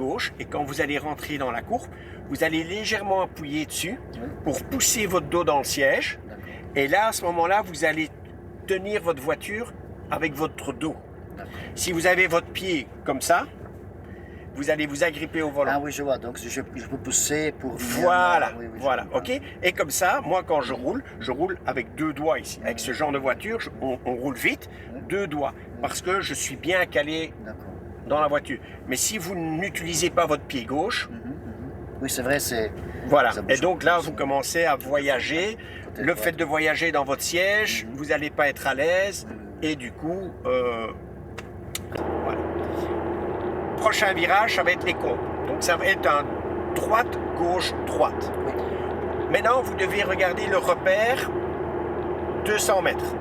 gauche et quand vous allez rentrer dans la courbe, vous allez légèrement appuyer dessus pour pousser votre dos dans le siège. Et là, à ce moment-là, vous allez tenir votre voiture avec votre dos. Si vous avez votre pied comme ça, vous allez vous agripper au volant. Ah oui, je vois. Donc je peux pousser pour venir. Voilà, Oui, voilà, ok. Et comme ça, moi quand je roule avec deux doigts ici. Avec ce genre de voiture, on roule vite, deux doigts, parce que je suis bien calé dans la voiture. Mais si vous n'utilisez pas votre pied gauche, oui, c'est vrai, c'est. voilà. Et donc là, vous commencez à voyager. Le fait de voyager dans votre siège, vous n'allez pas être à l'aise, et du coup, voilà. Prochain virage, ça va être les comptes. Donc ça va être un droite, gauche, droite. Maintenant, vous devez regarder le repère 200 mètres.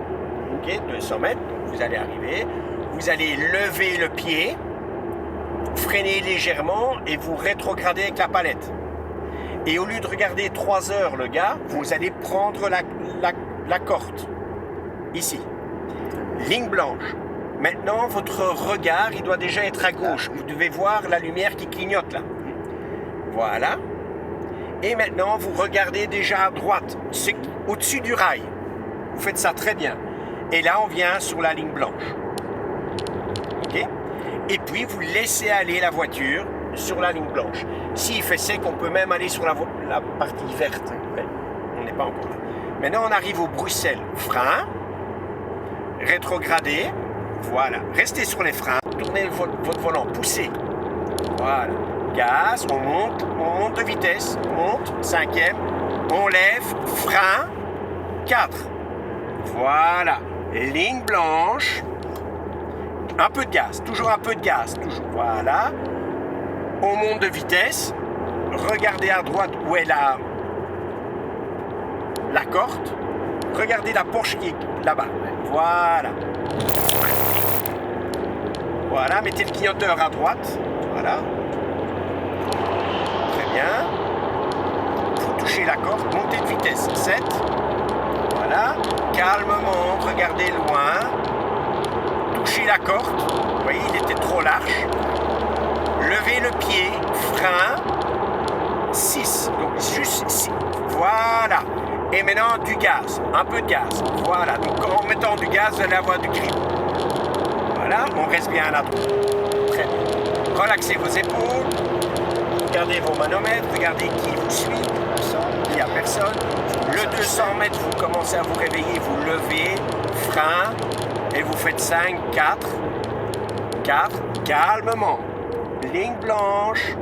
Ok, 200 mètres, vous allez arriver. Vous allez lever le pied, freiner légèrement et vous rétrogradez avec la palette. Et au lieu de regarder 3 heures le gars, vous allez prendre la corde. Ici. Ligne blanche. Maintenant, votre regard, il doit déjà être à gauche. Vous devez voir la lumière qui clignote là. Voilà. Et maintenant, vous regardez déjà à droite, au-dessus du rail. Vous faites ça très bien. Et là, on vient sur la ligne blanche. OK? Et puis, vous laissez aller la voiture sur la ligne blanche. S'il fait sec, on peut même aller sur la partie verte. Mais on n'est pas encore là. Maintenant, on arrive au Bruxelles. Frein. Rétrogradé. Voilà, restez sur les freins, tournez votre volant, poussez. Voilà, gaz, on monte de vitesse, on monte, 5e, on lève, frein, 4. Voilà, ligne blanche, un peu de gaz, toujours un peu de gaz, toujours. Voilà, on monte de vitesse, regardez à droite où est la corde, regardez la Porsche qui est là-bas. Voilà. Voilà, mettez le clignoteur à droite. Voilà. Très bien. Vous touchez la corde, montez de vitesse. 7. Voilà. Calmement, regardez loin. Touchez la corde. Vous voyez, il était trop large. Levez le pied. Frein. 6. Donc juste ici. Voilà. Et maintenant du gaz. Un peu de gaz. Voilà. Donc en mettant du gaz, vous allez avoir du grip. Voilà, on reste bien à droite. Très bien. Relaxez vos épaules. Regardez vos manomètres. Regardez qui vous suit. Il n'y a personne. Le 200 mètres, vous commencez à vous réveiller. Vous levez. Frein. Et vous faites 5, 4. 4. Calmement. Ligne blanche.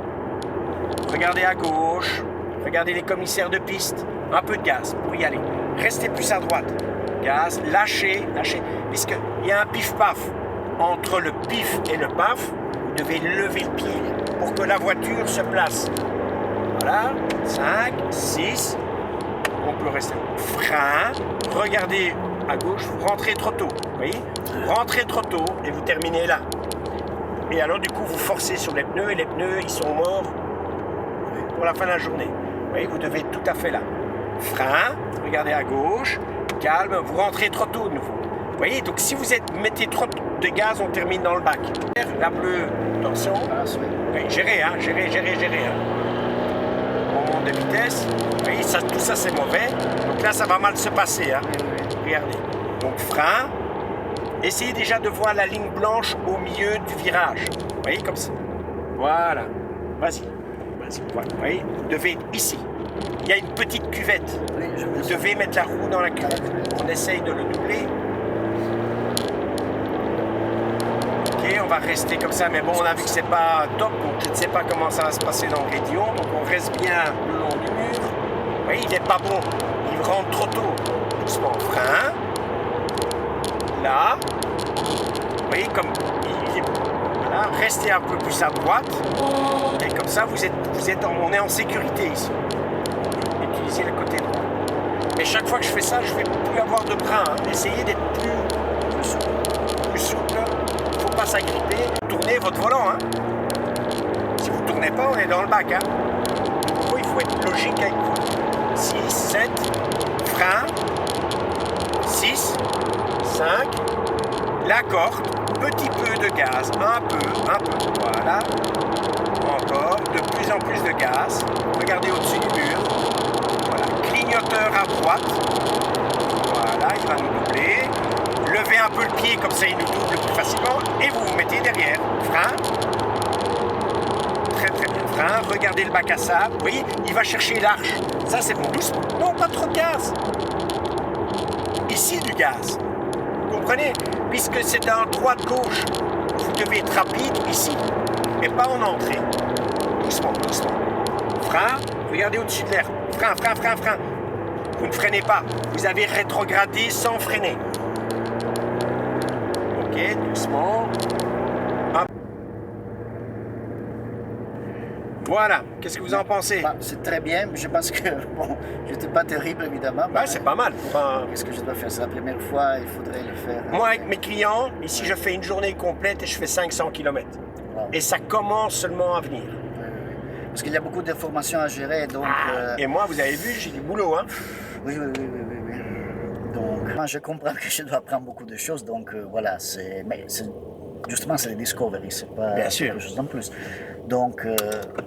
Regardez à gauche. Regardez les commissaires de piste. Un peu de gaz pour y aller. Restez plus à droite. Gaz. Lâchez. Lâchez. Puisqu'il y a un pif-paf. Entre le pif et le paf, vous devez lever le pied pour que la voiture se place. Voilà, 5, 6, on peut rester. Frein, regardez à gauche, vous rentrez trop tôt, vous voyez? Vous rentrez trop tôt et vous terminez là. Et alors du coup, vous forcez sur les pneus et les pneus, ils sont morts pour la fin de la journée. Vous voyez, vous devez être tout à fait là. Frein, regardez à gauche, calme, vous rentrez trop tôt de nouveau. Vous voyez, donc si vous mettez trop de gaz, on termine dans le bac. La bleue, attention. Oui, gérez, hein, gérez. Hein. On monte de vitesse. Vous voyez, ça, tout ça c'est mauvais. Donc là, ça va mal se passer. Hein. Regardez. Donc frein. Essayez déjà de voir la ligne blanche au milieu du virage. Vous voyez, comme ça. Voilà. Vas-y. Voilà. Vous voyez, vous devez être ici. Il y a une petite cuvette. Vous devez mettre la roue dans la cuvette. On essaye de le doubler. On va rester comme ça, mais bon, on a vu que c'est pas top, donc je ne sais pas comment ça va se passer dans le rayon, donc on reste bien le long du mur. Vous voyez, il n'est pas bon, il rentre trop tôt. Doucement, frein. Là. Vous voyez, comme il est... Voilà, restez un peu plus à droite. Et comme ça, on est en sécurité ici. Utilisez le côté droit. Mais chaque fois que je fais ça, je ne vais plus avoir de bras. Hein. Essayez d'être plus souple. Pas s'agripper, tournez votre volant. Hein. Si vous ne tournez pas, on est dans le bac. Hein. Donc, il faut être logique avec vous. 6, 7, frein, 6, 5, la corde, petit peu de gaz, un peu, voilà. Encore. gaz, regardez au-dessus du mur, voilà, clignoteur à droite, voilà, il va nous doubler, levez un peu le pied comme ça il nous double plus facilement et vous vous mettez derrière, frein, très très bien, frein, regardez le bac à sable, vous voyez, il va chercher l'arche, ça c'est bon, doucement, non pas trop de gaz, ici du gaz, vous comprenez, puisque c'est un droite-gauche, vous devez être rapide ici, mais pas en entrée. Doucement, doucement. Frein, regardez au-dessus de l'air. Frein, frein, frein, frein. Vous ne freinez pas. Vous avez rétrogradé sans freiner. Ok, doucement. Hop. Voilà. Qu'est-ce que vous en pensez? Bah, c'est très bien, mais je pense que, bon, j'étais pas terrible évidemment. Ouais, c'est pas mal. Enfin, qu'est-ce que je dois faire? C'est la première fois, il faudrait le faire. moi, avec mes clients, ici, je fais une journée complète et je fais 500 km. Wow. Et ça commence seulement à venir. Parce qu'il y a beaucoup d'informations à gérer, donc... Et moi, vous avez vu, j'ai du boulot, hein. Oui. Donc, moi, je comprends que je dois apprendre beaucoup de choses, donc voilà, justement, c'est les Discovery, c'est pas Bien sûr. quelque chose en plus. Donc,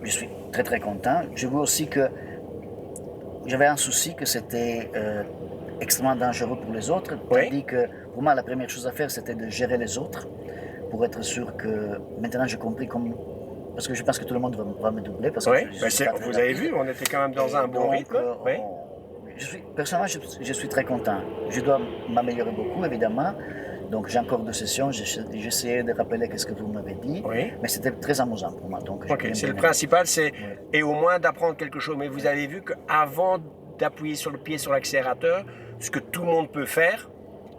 je suis très très content. Je vois aussi que j'avais un souci que c'était extrêmement dangereux pour les autres, tandis que pour moi, la première chose à faire, c'était de gérer les autres, pour être sûr que... Maintenant, j'ai compris comment... Parce que je pense que tout le monde va me doubler. Parce que vous avez vu, on était quand même dans un bon rythme. Personnellement, je suis très content. Je dois m'améliorer beaucoup, évidemment. Donc, j'ai encore 2 sessions. J'ai essayé de rappeler ce que vous m'avez dit. Oui. Mais c'était très amusant pour moi. Donc, ok, c'est le principal, c'est et au moins d'apprendre quelque chose. Mais vous avez vu qu'avant d'appuyer sur le pied sur l'accélérateur, ce que tout le monde peut faire,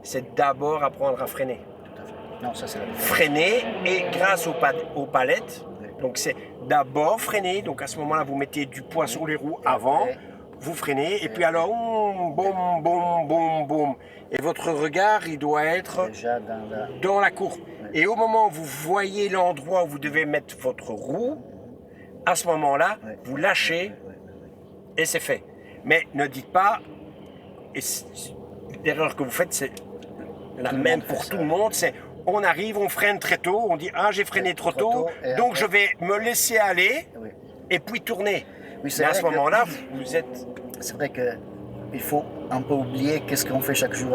c'est d'abord apprendre à freiner. Tout à fait. Non, ça, c'est freiner et grâce aux palettes. Donc c'est d'abord freiner, donc à ce moment-là vous mettez du poids sur les roues avant, vous freinez et puis alors boum, boum, boum, boum. Et votre regard il doit être déjà dans la courbe. Et au moment où vous voyez l'endroit où vous devez mettre votre roue, à ce moment-là vous lâchez et c'est fait. Mais ne dites pas, et l'erreur que vous faites c'est la même pour tout le monde, c'est on arrive, on freine très tôt, on dit « Ah, j'ai freiné trop tôt, donc je vais me laisser aller et puis tourner. Oui, » Mais à ce moment-là, vous êtes... C'est vrai qu'il faut un peu oublier qu'est-ce qu'on fait chaque jour.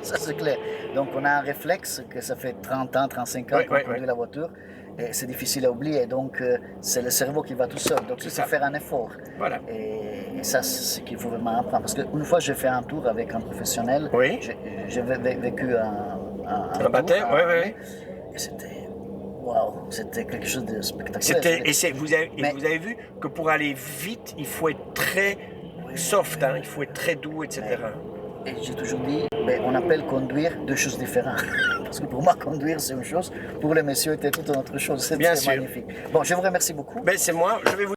Ça, c'est clair. Donc, on a un réflexe que ça fait 30 ans, 35 ans qu'on conduit la voiture. Et c'est difficile à oublier. Donc, c'est le cerveau qui va tout seul. Donc, il faut faire un effort. Voilà. Et ça, c'est ce qu'il faut vraiment apprendre. Parce qu'une fois, j'ai fait un tour avec un professionnel. Oui. J'ai vécu un baptême, oui. Et c'était... Waouh, c'était quelque chose de spectaculaire. Vous avez vu que pour aller vite, il faut être très soft, hein, il faut être très doux, etc. Et j'ai toujours dit, on appelle conduire 2 choses différentes. Parce que pour moi, conduire, c'est une chose. Pour les messieurs, c'était toute une autre chose. C'était magnifique. Bon, je vous remercie beaucoup. C'est moi. Je vais vous